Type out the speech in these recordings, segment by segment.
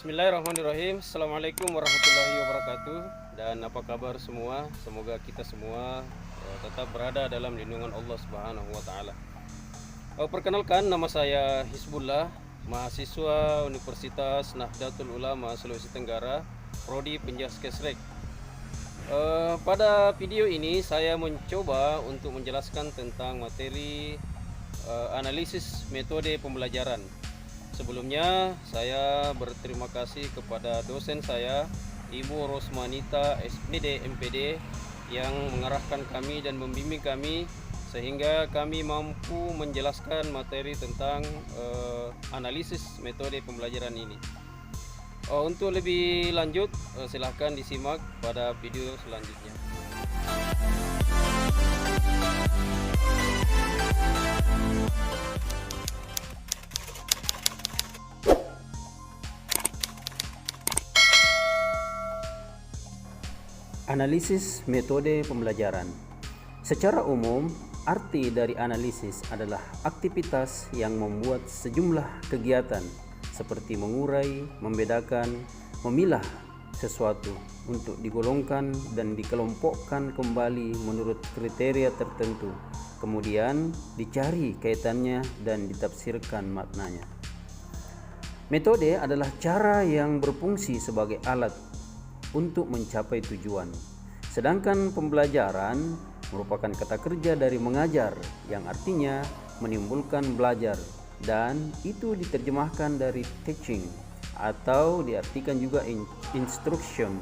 Bismillahirrahmanirrahim. Assalamualaikum warahmatullahi wabarakatuh. Dan apa kabar semua? Semoga kita semua tetap berada dalam lindungan Allah Subhanahu wa taala. Perkenalkan, nama saya Hizbullah, mahasiswa Universitas Nahdlatul Ulama Sulawesi Tenggara, prodi Penjaskesrek. Pada video ini saya mencoba untuk menjelaskan tentang materi analisis metode pembelajaran. Sebelumnya saya berterima kasih kepada dosen saya, Ibu Rosmanita SPD MPD, yang mengarahkan kami dan membimbing kami sehingga kami mampu menjelaskan materi tentang analisis metode pembelajaran ini. Untuk lebih lanjut, silahkan disimak pada video selanjutnya. Analisis metode pembelajaran. Secara umum, arti dari analisis adalah aktivitas yang membuat sejumlah kegiatan seperti mengurai, membedakan, memilah sesuatu untuk digolongkan dan dikelompokkan kembali menurut kriteria tertentu. Kemudian dicari kaitannya dan ditafsirkan maknanya. Metode adalah cara yang berfungsi sebagai alat untuk mencapai tujuan. Sedangkan pembelajaran merupakan kata kerja dari mengajar yang artinya menimbulkan belajar, dan itu diterjemahkan dari teaching atau diartikan juga instruction,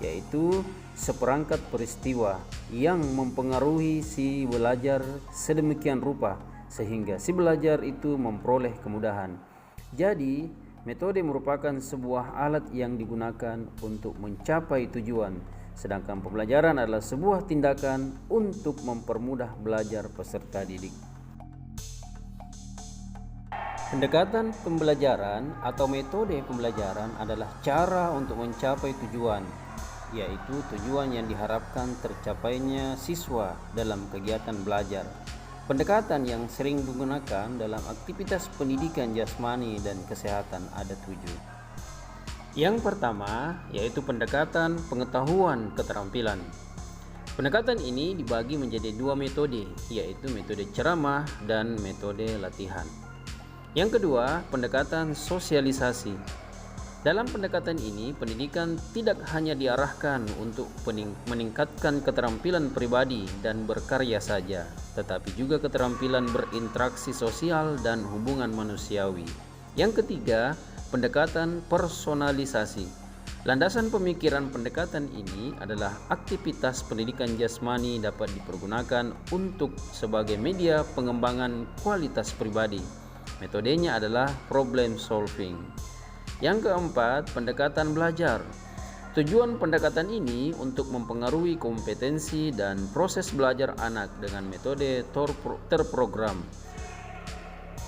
yaitu seperangkat peristiwa yang mempengaruhi si belajar sedemikian rupa sehingga si belajar itu memperoleh kemudahan. Jadi metode merupakan sebuah alat yang digunakan untuk mencapai tujuan, sedangkan pembelajaran adalah sebuah tindakan untuk mempermudah belajar peserta didik. Pendekatan pembelajaran atau metode pembelajaran adalah cara untuk mencapai tujuan, yaitu tujuan yang diharapkan tercapainya siswa dalam kegiatan belajar. Pendekatan yang sering digunakan dalam aktivitas pendidikan jasmani dan kesehatan ada 7. Yang pertama yaitu pendekatan pengetahuan keterampilan. Pendekatan ini dibagi menjadi 2 metode, yaitu metode ceramah dan metode latihan. Yang kedua, pendekatan sosialisasi. Dalam pendekatan ini, pendidikan tidak hanya diarahkan untuk meningkatkan keterampilan pribadi dan berkarya saja, tetapi juga keterampilan berinteraksi sosial dan hubungan manusiawi. Yang ketiga, pendekatan personalisasi. Landasan pemikiran pendekatan ini adalah aktivitas pendidikan jasmani dapat dipergunakan untuk sebagai media pengembangan kualitas pribadi. Metodenya adalah problem solving. Yang keempat, pendekatan belajar. Tujuan pendekatan ini untuk mempengaruhi kompetensi dan proses belajar anak dengan metode terprogram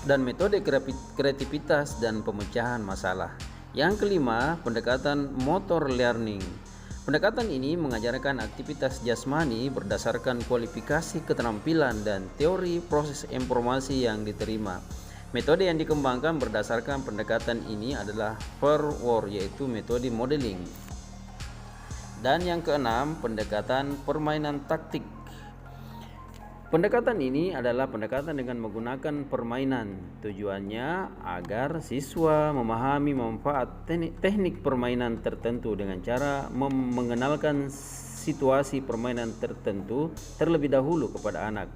dan metode kreativitas dan pemecahan masalah. Yang kelima, pendekatan motor learning. Pendekatan ini mengajarkan aktivitas jasmani berdasarkan kualifikasi keterampilan dan teori proses informasi yang diterima. Metode yang dikembangkan berdasarkan pendekatan ini adalah Verwoerd, yaitu metode modeling. Dan yang keenam, pendekatan permainan taktik. Pendekatan ini adalah pendekatan dengan menggunakan permainan. Tujuannya agar siswa memahami manfaat teknik permainan tertentu dengan cara mengenalkan situasi permainan tertentu terlebih dahulu kepada anak.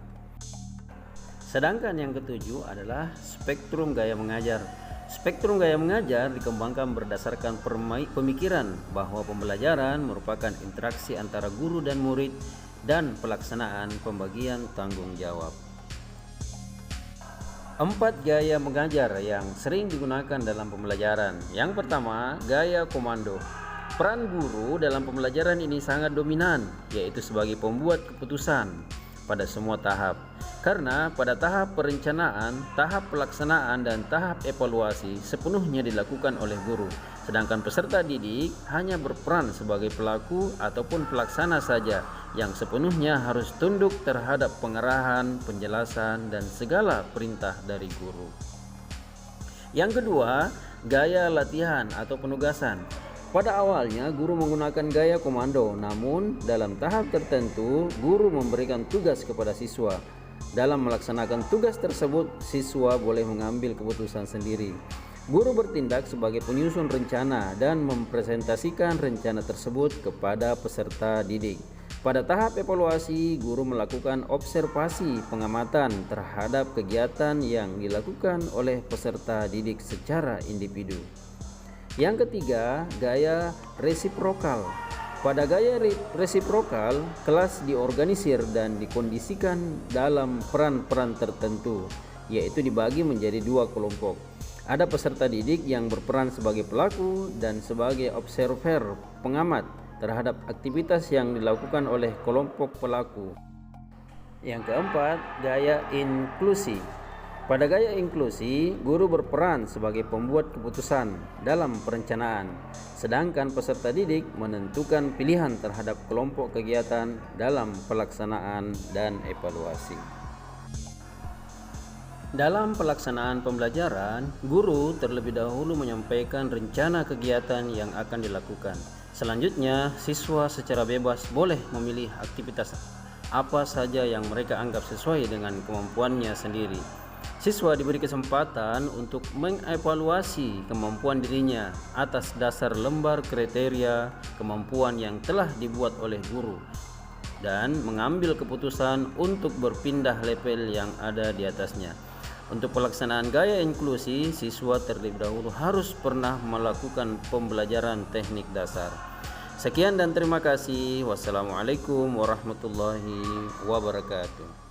Sedangkan yang ketujuh adalah spektrum gaya mengajar. Spektrum gaya mengajar dikembangkan berdasarkan pemikiran bahwa pembelajaran merupakan interaksi antara guru dan murid dan pelaksanaan pembagian tanggung jawab. 4 gaya mengajar yang sering digunakan dalam pembelajaran. Yang pertama, gaya komando. Peran guru dalam pembelajaran ini sangat dominan, yaitu sebagai pembuat keputusan pada semua tahap. Karena pada tahap perencanaan, tahap pelaksanaan, dan tahap evaluasi sepenuhnya dilakukan oleh guru, sedangkan peserta didik hanya berperan sebagai pelaku ataupun pelaksana saja yang sepenuhnya harus tunduk terhadap pengarahan, penjelasan, dan segala perintah dari guru. Yang kedua, gaya latihan atau penugasan. Pada awalnya guru menggunakan gaya komando, namun dalam tahap tertentu guru memberikan tugas kepada siswa. Dalam melaksanakan tugas tersebut, siswa boleh mengambil keputusan sendiri. Guru bertindak sebagai penyusun rencana dan mempresentasikan rencana tersebut kepada peserta didik. Pada tahap evaluasi, guru melakukan observasi pengamatan terhadap kegiatan yang dilakukan oleh peserta didik secara individu. Yang ketiga, gaya resiprokal. Pada gaya resiprokal, kelas diorganisir dan dikondisikan dalam peran-peran tertentu, yaitu dibagi menjadi dua kelompok. Ada peserta didik yang berperan sebagai pelaku dan sebagai observer pengamat terhadap aktivitas yang dilakukan oleh kelompok pelaku. Yang keempat, gaya inklusi. Pada gaya inklusi, guru berperan sebagai pembuat keputusan dalam perencanaan, sedangkan peserta didik menentukan pilihan terhadap kelompok kegiatan dalam pelaksanaan dan evaluasi. Dalam pelaksanaan pembelajaran, guru terlebih dahulu menyampaikan rencana kegiatan yang akan dilakukan. Selanjutnya, siswa secara bebas boleh memilih aktivitas apa saja yang mereka anggap sesuai dengan kemampuannya sendiri. Siswa diberi kesempatan untuk mengevaluasi kemampuan dirinya atas dasar lembar kriteria kemampuan yang telah dibuat oleh guru dan mengambil keputusan untuk berpindah level yang ada di atasnya. Untuk pelaksanaan gaya inklusi, siswa terlebih dahulu harus pernah melakukan pembelajaran teknik dasar. Sekian dan terima kasih. Wassalamualaikum warahmatullahi wabarakatuh.